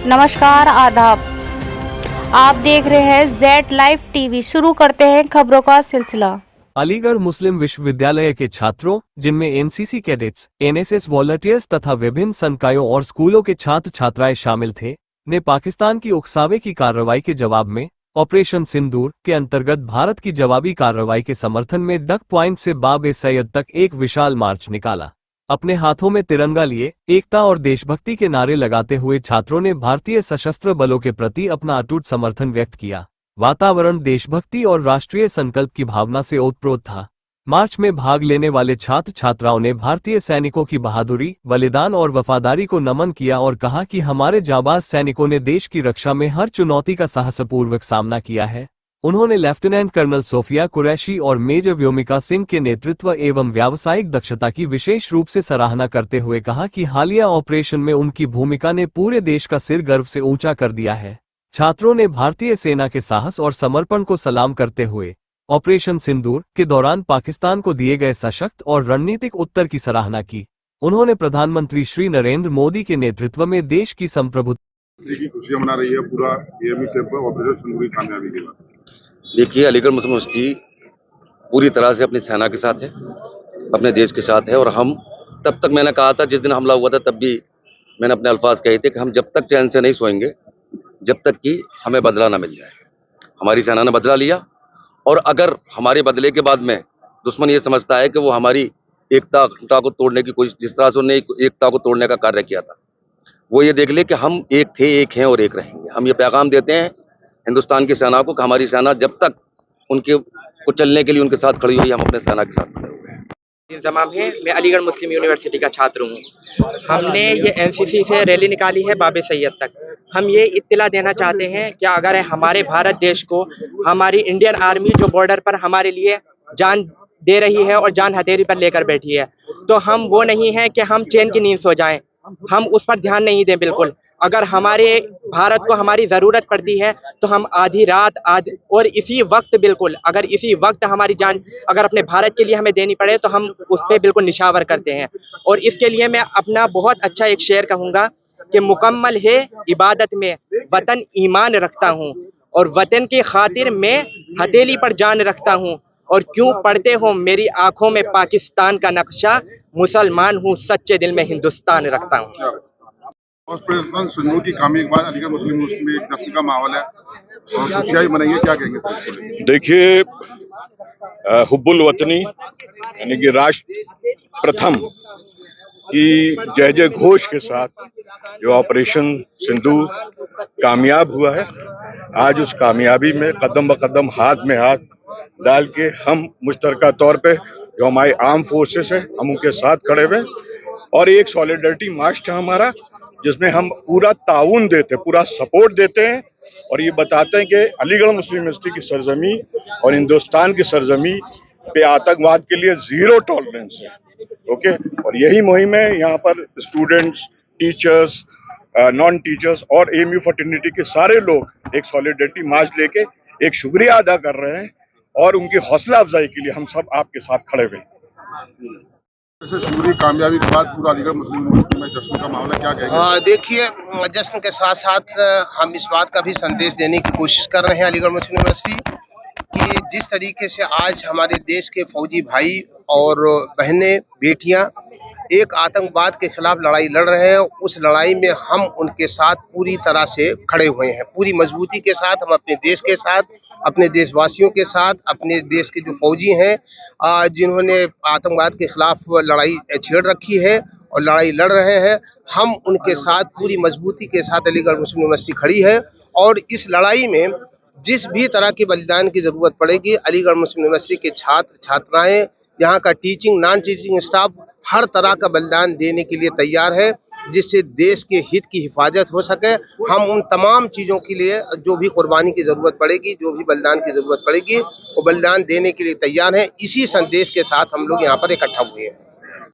नमस्कार, आदाब। आप देख रहे हैं जेड लाइव टीवी। शुरू करते हैं खबरों का सिलसिला। अलीगढ़ मुस्लिम विश्वविद्यालय के छात्रों, जिनमें एनसीसी कैडेट्स, एनएसएस वॉलंटियर्स तथा विभिन्न संकायों और स्कूलों के छात्र छात्राएं शामिल थे, ने पाकिस्तान की उकसावे की कार्रवाई के जवाब में ऑपरेशन सिंदूर के अंतर्गत भारत की जवाबी कार्रवाई के समर्थन में डक पॉइंट से बाब सैयद तक एक विशाल मार्च निकाला। अपने हाथों में तिरंगा लिए एकता और देशभक्ति के नारे लगाते हुए छात्रों ने भारतीय सशस्त्र बलों के प्रति अपना अटूट समर्थन व्यक्त किया। वातावरण देशभक्ति और राष्ट्रीय संकल्प की भावना से ओतप्रोत था। मार्च में भाग लेने वाले छात्र छात्राओं ने भारतीय सैनिकों की बहादुरी, बलिदान और वफादारी को नमन किया और कहा कि हमारे जाबाज सैनिकों ने देश की रक्षा में हर चुनौती का साहसपूर्वक सामना किया है। उन्होंने लेफ्टिनेंट कर्नल सोफिया कुरैशी और मेजर व्योमिका सिंह के नेतृत्व एवं व्यावसायिक दक्षता की विशेष रूप से सराहना करते हुए कहा कि हालिया ऑपरेशन में उनकी भूमिका ने पूरे देश का सिर गर्व से ऊंचा कर दिया है। छात्रों ने भारतीय सेना के साहस और समर्पण को सलाम करते हुए ऑपरेशन सिंदूर के दौरान पाकिस्तान को दिए गए सशक्त और रणनीतिक उत्तर की सराहना की। उन्होंने प्रधानमंत्री श्री नरेंद्र मोदी के नेतृत्व में देश की संप्रभुता की खुशियां मना रही है पूरा एएमयू कैंप ऑपरेशन सिंदूर की कामयाबी के बाद। देखिए, अलीगढ़ मुस्लिम यूनिवर्सिटी पूरी तरह से अपनी सेना के साथ है, अपने देश के साथ है। और हम तब तक, मैंने कहा था जिस दिन हमला हुआ था तब भी मैंने अपने अल्फाज कहे थे कि हम जब तक चैन से नहीं सोएंगे जब तक कि हमें बदला ना मिल जाए। हमारी सेना ने बदला लिया, और अगर हमारे बदले के बाद में दुश्मन ये समझता है कि वो हमारी एकता को तोड़ने की कोशिश, जिस तरह से उन्होंने एकता को तोड़ने का कार्य किया था, वो ये देख ले कि हम एक थे, एक हैं और एक रहेंगे। हम ये पैगाम देते हैं हिंदुस्तान की सेना को कि हमारी सेना जब तक उनके को चलने के लिए उनके साथ खड़ी हुई, हम अपने सेना के साथ खड़े हुए हैं। जमाम है, मैं अलीगढ़ मुस्लिम यूनिवर्सिटी का छात्र हूँ। हमने ये एनसीसी से रैली निकाली है बाब सैयद तक। हम ये इत्तला देना चाहते हैं कि अगर हमारे भारत देश को हमारी इंडियन आर्मी जो बॉर्डर पर हमारे लिए जान दे रही है और जान हथेली पर लेकर बैठी है, तो हम वो नहीं है कि हम चैन की नींद सो जाएं। हम उस पर ध्यान नहीं दें बिल्कुल। अगर हमारे भारत को हमारी ज़रूरत पड़ती है तो हम आधी रात और इसी वक्त, बिल्कुल अगर इसी वक्त हमारी जान अगर अपने भारत के लिए हमें देनी पड़े तो हम उस पर बिल्कुल निशावर करते हैं। और इसके लिए मैं अपना बहुत अच्छा एक शेर कहूँगा कि मुकम्मल है इबादत में वतन ईमान रखता हूँ, और वतन की खातिर मैं हथेली पर जान रखता हूँ। और क्यों पढ़ते हो मेरी आंखों में पाकिस्तान का नक्शा, मुसलमान हूँ सच्चे दिल में हिंदुस्तान रखता हूँ। ऑपरेशन सिंदूर की कामयाबी के बाद अलीगढ़ मुस्लिम यूनिवर्सिटी में एक जश्न का माहौल है और खुशियां मनाई है, क्या कहेंगे? देखिए, हुब्बुल वतनी यानी कि राष्ट्र प्रथम की जय जय घोष के साथ जो ऑपरेशन सिंदूर कामयाब हुआ है, आज उस कामयाबी में कदम ब कदम, हाथ में हाथ डाल के हम मुश्तरका तौर पे जो हमारे आर्म फोर्सेस है, हम उनके साथ खड़े हुए। और एक सॉलिडरिटी मार्च था हमारा, जिसमें हम पूरा ताउन देते, पूरा सपोर्ट देते हैं और ये बताते हैं कि अलीगढ़ मुस्लिम यूनिवर्सिटी की सरजमी और हिंदुस्तान की सरजमी पे आतंकवाद के लिए जीरो टॉलरेंस है। ओके, और यही मुहिम है। यहाँ पर स्टूडेंट्स, टीचर्स, नॉन टीचर्स और एएमयू फर्टिनिटी के सारे लोग एक सॉलिडरिटी मार्च लेके एक शुक्रिया अदा कर रहे हैं, और उनकी हौसला अफजाई के लिए हम सब आपके साथ खड़े हुए हैं। सिंदूर की कामयाबी के बाद पूरा अलीगढ़ मुस्लिम यूनिवर्सिटी में जश्न का माहौल है, क्या कहेंगे? देखिए, जश्न के साथ साथ हम इस बात का भी संदेश देने की कोशिश कर रहे हैं अलीगढ़ मुस्लिम यूनिवर्सिटी कि जिस तरीके से आज हमारे देश के फौजी भाई और बहनें, बेटियां एक आतंकवाद के खिलाफ लड़ाई लड़ रहे हैं, उस लड़ाई में हम उनके साथ पूरी तरह से खड़े हुए हैं। पूरी मजबूती के साथ हम अपने देश के साथ, अपने देशवासियों के साथ, अपने देश के जो फौजी हैं जिन्होंने आतंकवाद के खिलाफ लड़ाई छेड़ रखी है और लड़ाई लड़ रहे हैं, हम उनके साथ पूरी मजबूती के साथ अलीगढ़ मुस्लिम यूनिवर्सिटी खड़ी है। और इस लड़ाई में जिस भी तरह के बलिदान की जरूरत पड़ेगी, अलीगढ़ मुस्लिम यूनिवर्सिटी के छात्र छात्राएं, यहाँ का टीचिंग, नॉन टीचिंग स्टाफ हर तरह का बलिदान देने के लिए तैयार है, जिससे देश के हित की हिफाजत हो सके। हम उन तमाम चीज़ों के लिए जो भी कुर्बानी की ज़रूरत पड़ेगी, जो भी बलिदान की ज़रूरत पड़ेगी, वो बलिदान देने के लिए तैयार हैं। इसी संदेश के साथ हम लोग यहाँ पर इकट्ठा हुए हैं।